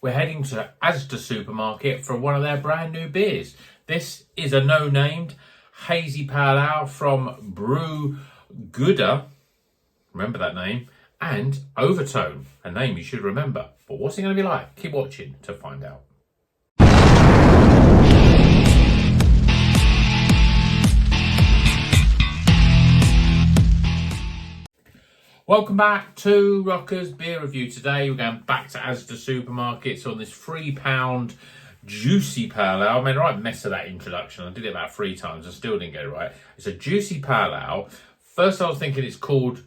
we're heading to Asda supermarket for one of their brand new beers. This is a no-named hazy pale ale from Brewgooder, remember that name, and Overtone, a name you should remember. But what's it going to be like? Keep watching to find out. Welcome back to Rocker's Beer Review. Today we're going back to Asda supermarkets on this £3 juicy pale ale. I made a right mess of that introduction. I did it about 3 times. I still didn't get it right. It's a juicy pale ale. First I was thinking it's called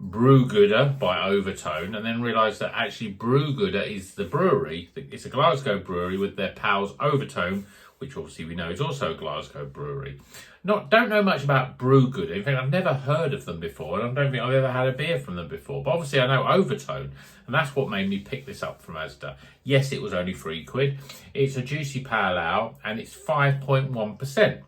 Brewgooder by Overtone, and then realised that actually Brewgooder is the brewery. It's a Glasgow brewery with their pals Overtone, which obviously we know is also a Glasgow brewery. Don't know much about Brewgooder. In fact, I've never heard of them before, and I don't think I've ever had a beer from them before. But obviously I know Overtone, and that's what made me pick this up from Asda. Yes, it was only £3. It's a juicy pale ale, and it's 5.1%.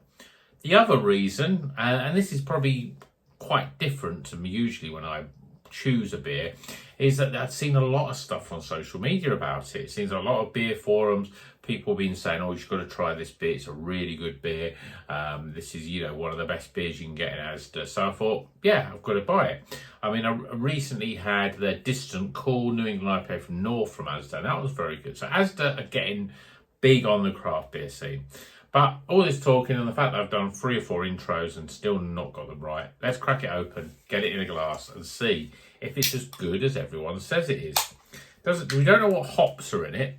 The other reason, and this is probably quite different to me usually when I choose a beer, is that I've seen a lot of stuff on social media about it. It seems a lot of beer forums, people have been saying, oh, you've got to try this beer, it's a really good beer. This is, one of the best beers you can get in Asda. So I thought, yeah, I've got to buy it. I mean, I recently had their Distant Cool New England IPA from North from Asda, and that was very good. So Asda are getting big on the craft beer scene. But all this talking and the fact that I've done 3 or 4 intros and still not got them right, let's crack it open, get it in a glass and see if it's as good as everyone says it is. We don't know what hops are in it,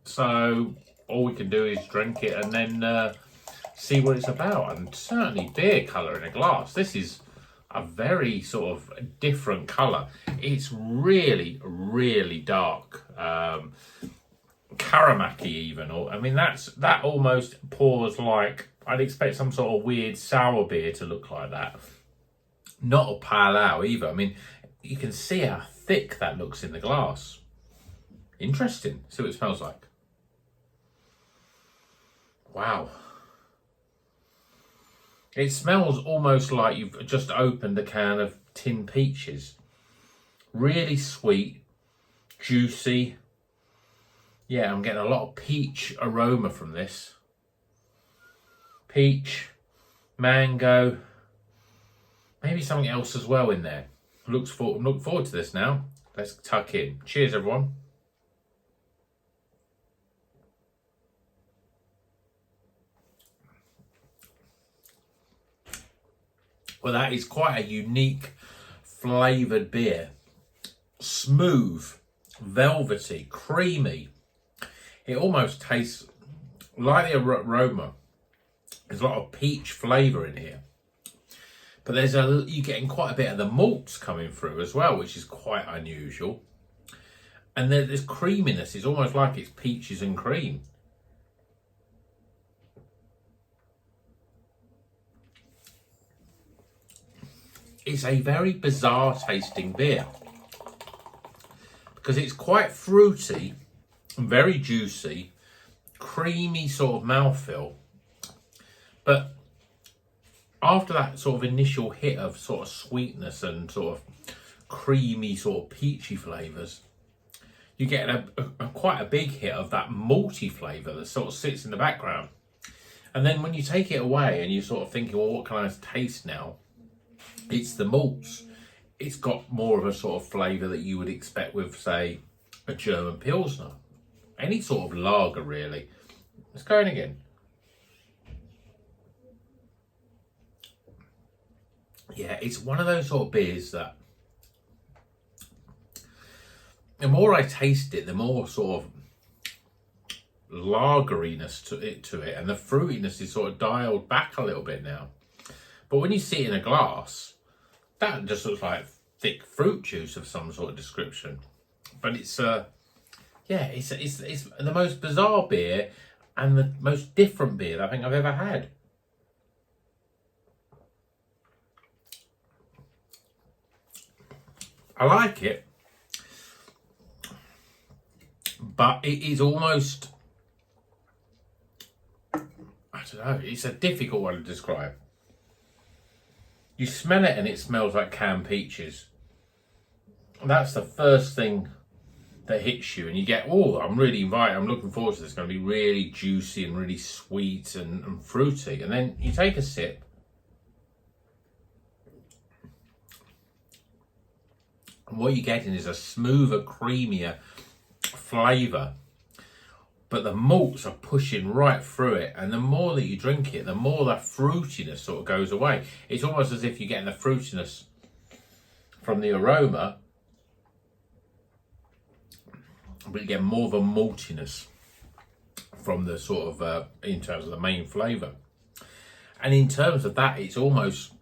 so all we can do is drink it and then see what it's about. And certainly beer colour in a glass. This is a very sort of different colour. It's really, really dark. Karamaki even, or I mean that almost pours like I'd expect some sort of weird sour beer to look like that. Not a pale ale either. I mean, you can see how thick that looks in the glass. Interesting. See what it smells like. Wow. It smells almost like you've just opened a can of tin peaches. Really sweet, juicy. Yeah, I'm getting a lot of peach aroma from this. Peach, mango, maybe something else as well in there. Look forward to this now. Let's tuck in. Cheers, everyone. Well, that is quite a unique flavoured beer. Smooth, velvety, creamy. It almost tastes like the aroma. There's a lot of peach flavour in here. But you're getting quite a bit of the malts coming through as well, which is quite unusual. And then this creaminess is almost like it's peaches and cream. It's a very bizarre tasting beer because it's quite fruity, very juicy, creamy sort of mouthfeel. But after that sort of initial hit of sort of sweetness and sort of creamy sort of peachy flavours, you get quite a big hit of that malty flavour that sort of sits in the background. And then when you take it away and you're sort of thinking, well, what can I taste now? It's the malts. It's got more of a sort of flavour that you would expect with, say, a German Pilsner. Any sort of lager, really. Let's go in again. Yeah, it's one of those sort of beers that the more I taste it, the more sort of lageriness to it, and the fruitiness is sort of dialed back a little bit now. But when you see it in a glass, that just looks like thick fruit juice of some sort of description. But it's it's the most bizarre beer and the most different beer that I think I've ever had. I like it, but it is almost, I don't know, it's a difficult one to describe. You smell it and it smells like canned peaches. That's the first thing that hits you, and you get, oh, I'm really invited, I'm looking forward to this. It's going to be really juicy and really sweet and fruity. And then you take a sip, and what you're getting is a smoother, creamier flavour. But the malts are pushing right through it, and the more that you drink it, the more that fruitiness sort of goes away. It's almost as if you're getting the fruitiness from the aroma, but you get more of a maltiness from the sort of, in terms of the main flavour. And in terms of that, it's almost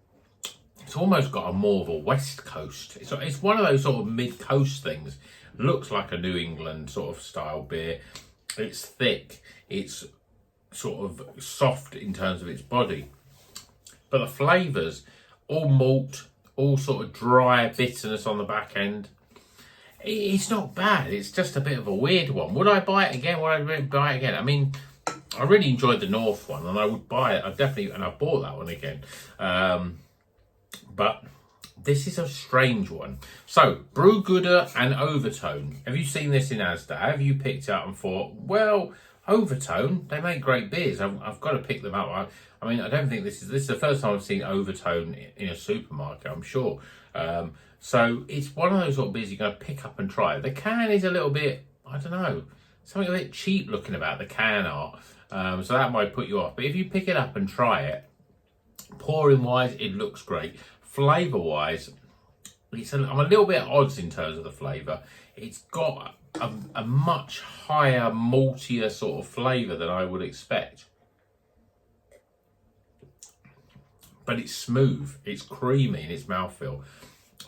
got a more of a West Coast. It's one of those sort of mid-coast things. Looks like a New England sort of style beer. It's thick. It's sort of soft in terms of its body. But the flavours, all malt, all sort of dry bitterness on the back end. It's not bad. It's just a bit of a weird one. Would I buy it again? Would I buy it again? I mean, I really enjoyed the North one, and I would buy it. I bought that one again. But this is a strange one. So, Brewgooder and Overtone. Have you seen this in Asda? Have you picked it up and thought, well, Overtone, they make great beers. I've got to pick them up. I mean, I don't think this is the first time I've seen Overtone in a supermarket, I'm sure. So it's one of those sort of beers you're going to pick up and try. The can is a little bit, I don't know, something a bit cheap looking about the can art. So that might put you off. But if you pick it up and try it, pouring wise, it looks great. Flavour wise, I'm a little bit at odds in terms of the flavour. It's got a much higher, maltier sort of flavour than I would expect. But it's smooth, it's creamy in its mouthfeel.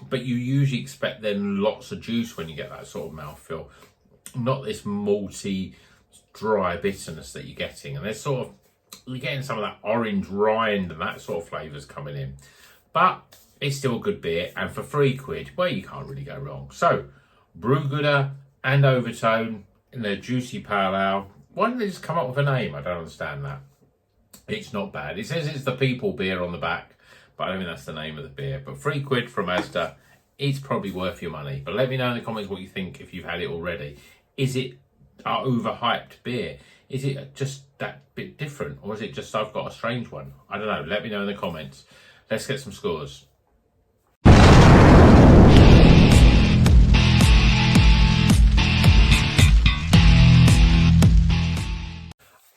But you usually expect then lots of juice when you get that sort of mouthfeel. Not this malty, dry bitterness that you're getting. And you're getting some of that orange rind and that sort of flavours coming in. But it's still a good beer. And for £3, well, you can't really go wrong. So, Brewgooder and Overtone in their Juicy Pale Ale. Why didn't they just come up with a name? I don't understand that. It's not bad. It says it's the People beer on the back, but I don't think that's the name of the beer. But £3 from Asda, it's probably worth your money. But let me know in the comments what you think if you've had it already. Is it an overhyped beer? Is it just that bit different? Or is it just I've got a strange one? I don't know. Let me know in the comments. Let's get some scores.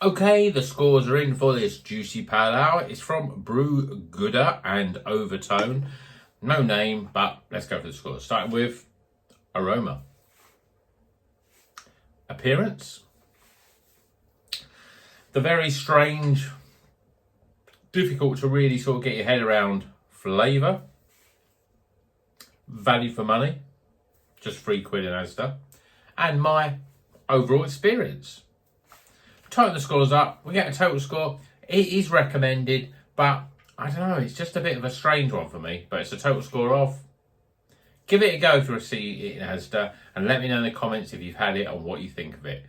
Okay, the scores are in for this Juicy Pale Ale. It's from Brewgooder and Overtone. No name, but let's go for the scores. Starting with aroma. Appearance. The very strange, difficult to really sort of get your head around flavour. Value for money. Just £3 in Asda. And my overall experience. Total the scores up. We get a total score. It is recommended, but I don't know. It's just a bit of a strange one for me. But it's a total score of. Give it a go if you see it in Asda, and let me know in the comments if you've had it and what you think of it.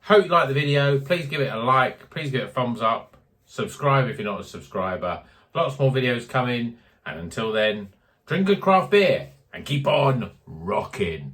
Hope you liked the video. Please give it a like. Please give it a thumbs up. Subscribe if you're not a subscriber. Lots more videos coming. And until then, drink good craft beer and keep on rocking.